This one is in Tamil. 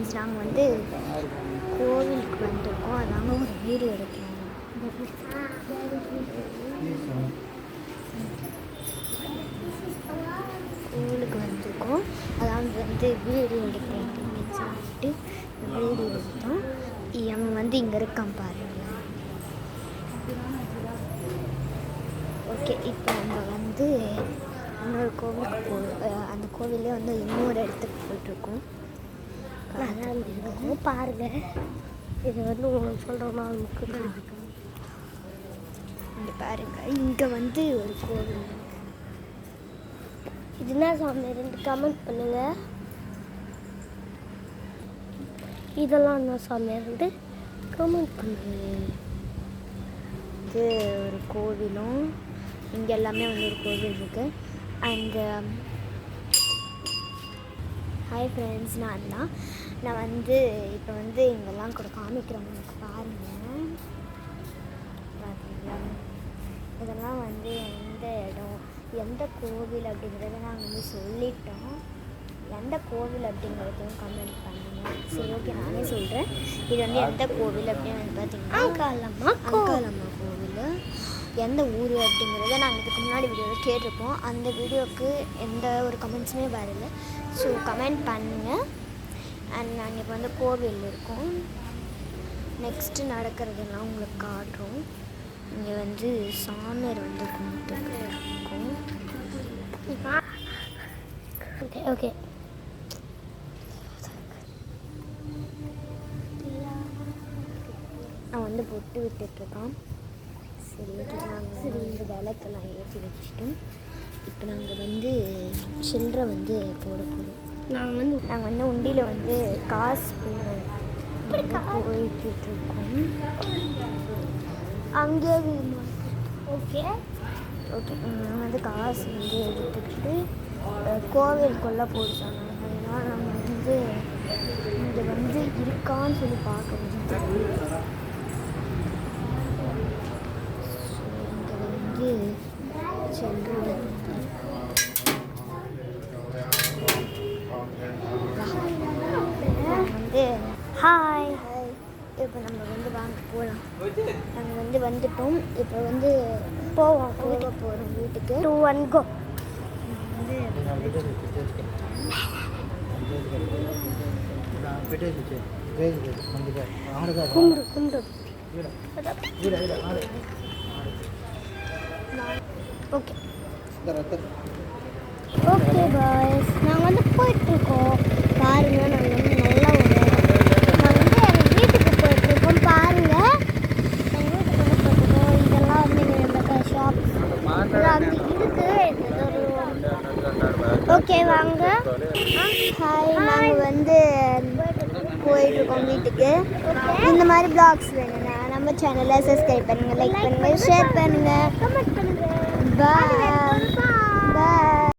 ஃப்ரெண்ட்ஸ், நாங்கள் வந்து கோவிலுக்கு வந்திருக்கோம். அதாங்க ஒரு வீடியோ எடுக்கலாம். கோவிலுக்கு வந்திருக்கோம், அதாவது வந்து வீடியோ எடுக்கலாம் அப்படின்னு சொல்லிட்டு வீடியோ எடுத்தோம். அவன் வந்து இங்கே இருக்கான் பாருங்க. ஓகே, இப்போ நம்ம வந்து இன்னொரு கோவிலுக்கு அந்த கோவிலே வந்து இன்னொரு இடத்துக்கு போயிட்டுருக்கோம். நல்லா இருக்கும் பாருங்கள். இது வந்து உங்களுக்கு சொல்கிறோம்னா நமக்கு இங்கே பாருங்கள், இங்கே வந்து ஒரு கோவில். இது என்ன சாமி இருந்து கமெண்ட் பண்ணுங்கள். இதெல்லாம் என்ன சாமி இருந்து கமெண்ட் பண்ணுங்கள். இது ஒரு கோவிலும் இங்கே எல்லாமே வந்து ஒரு கோவில் இருக்குது. அண்ட் ஹாய் ஃப்ரெண்ட்ஸ், நான் வந்து இப்போ வந்து இங்கெல்லாம் கூட காமிக்கிறேன் உங்களுக்கு பாருங்கள். இதெல்லாம் வந்து எந்த இடம், எந்த கோவில் அப்படிங்கிறத நாங்கள் வந்து சொல்லிட்டோம். எந்த கோவில் அப்படிங்கிறதையும் கமெண்ட் பண்ணுங்கள். சரி, ஓகே, நானே சொல்கிறேன். இது வந்து எந்த கோவில் அப்படின்னு வந்து பார்த்தீங்கன்னா அங்காளம்மா கோவில். எந்த ஊர் அப்படிங்கிறத நாங்கள் இதுக்கு முன்னாடி வீடியோவில் கேட்டிருப்போம். அந்த வீடியோவுக்கு எந்த ஒரு கமெண்ட்ஸுமே வரல. ஸோ கமெண்ட் பண்ணுங்கள். அண்ட் நாங்கள் இப்போ வந்து கோவில் இருக்கோம். நெக்ஸ்ட்டு நடக்கிறதெல்லாம் உங்களுக்கு காட்டுறோம். இங்கே வந்து சாமியார் வந்து கும்பிட்டு இருக்கோம். ஓகே ஓகே நான் வந்து பொட்டு விட்டுட்ருக்கான். சரி, ஓகே, நாங்கள் வந்து விளக்கெல்லாம் ஏற்றி வச்சுட்டோம். இப்போ நாங்கள் வந்து சில்லறை வந்து போட போகிறோம். நாங்கள் வந்து உண்டியில் வந்து காசு போயிட்டுருக்கோம். அங்கேயே ஓகே ஓகே நாங்கள் வந்து காசு வந்து எடுத்துக்கிட்டு கோவிலுக்குள்ளே போயிட்டாங்க. அதனால் நம்ம வந்து இங்கே வந்து இருக்கான்னு சொல்லி பார்க்க முடியும். இங்கே வந்து சென்று வந்து ஹாய், இப்போ நம்ம வந்து வாங்க போகலாம். நாங்கள் வந்து வந்துட்டோம். இப்போ வந்து போக போகிறோம் வீட்டுக்கு. 2 1 கோ. வந்து கும்பிடு ஓகே ஓகே பாய்ஸ், நாங்கள் வந்து போயிட்டுருக்கோம். பாருங்கள், நாங்கள் வந்து நல்லா நாங்கள் வந்து எங்கள் வீட்டுக்கு போயிட்டுருக்கோம். பாருங்கள், எங்கள் வீட்டுக்கு வந்து போயிட்டுருக்கோம். இதெல்லாம் வந்து எங்கள் ஷாப் அங்கே இருக்குது. ஓகே வாங்க. ஹாய், நாங்கள் வந்து போயிட்டுருக்கோம் வீட்டுக்கு. இந்த மாதிரி ப்ளாக்ஸ் வேணும்னா நம்ம சேனலை சப்ஸ்கிரைப் பண்ணுங்கள், லைக் பண்ணுங்கள், ஷேர் பண்ணுங்கள், கமெண்ட் பண்ணுங்கள். பாய்.